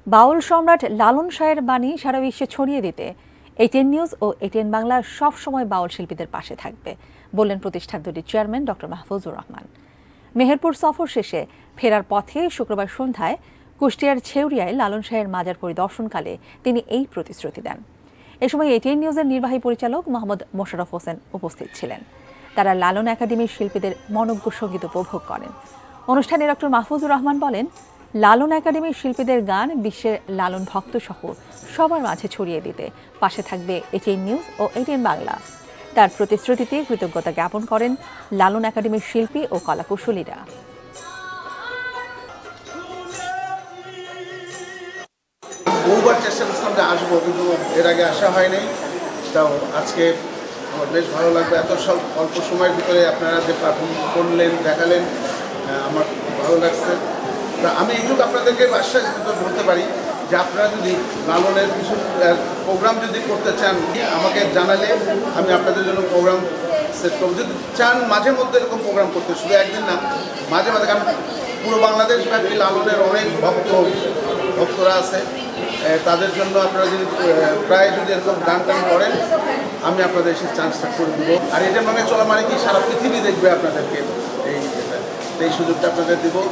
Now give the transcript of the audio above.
বাউল সম্রাট লালন শাহের বাণী সারা বিশ্বে ছড়িয়ে দিতে এটিএন নিউজ ও এটিএন বাংলা সবসময় বাউল শিল্পীদের পাশে থাকবে বললেন প্রতিষ্ঠান দুটির চেয়ারম্যান ডক্টর মাহফুজুর রহমান। মেহেরপুর সফর শেষে ফেরার পথে শুক্রবার সন্ধ্যায় কুষ্টিয়ার ছেউরিয়ায় লালন শাহের মাজার পরিদর্শনকালে তিনি এই প্রতিশ্রুতি দেন। এ সময় এটিএন নিউজের নির্বাহী পরিচালক মোহাম্মদ মোশাররফ হোসেন উপস্থিত ছিলেন। তারা লালন একাডেমির শিল্পীদের মনোজ্ঞ সঙ্গীত উপভোগ করেন। অনুষ্ঠানে ডক্টর মাহফুজুর রহমান বলেন, লালন একাডেমির শিল্পীদের গান বিশ্বের লালন ভক্ত সহ সবার মাঝে ছড়িয়ে দিতে পাশে থাকবে এটিএন নিউজ ও এটিএন বাংলা। তার প্রতিশ্রুতিতে কৃতজ্ঞতা জ্ঞাপন করেন লালন একাডেমির শিল্পী ও কলাকুশলীরা। বহুবার চেষ্টা করছিলাম যে আসবো, কিন্তু এর আগে আসা হয়নি। তাও আজকে আমার বেশ ভালো লাগবে। এত সব অল্প সময়ের ভিতরে আপনারা যে পারফর্ম করলেন, দেখালেন, আমার ভালো লাগছে। তা আমি এইটুকু আপনাদেরকে আশ্বাস বলতে পারি যে আপনারা যদি লালনের কিছু প্রোগ্রাম যদি করতে চান, আমাকে জানালে আমি আপনাদের জন্য প্রোগ্রাম সেট করবো। যদি চান মাঝে মধ্যে এরকম প্রোগ্রাম করতে, শুধু একদিন না, মাঝে মাঝে, কারণ পুরো বাংলাদেশ ব্যাপী লালনের অনেক ভক্তরা আছে। তাদের জন্য আপনারা যদি প্রায় যদি এরকম গান টান করেন, আমি আপনাদের সেই চান্সটা করে দেবো। আর এটা মানে চলা মানে কি সারা পৃথিবী দেখবে আপনাদেরকে, এই সুযোগটা আপনাদের দেবো।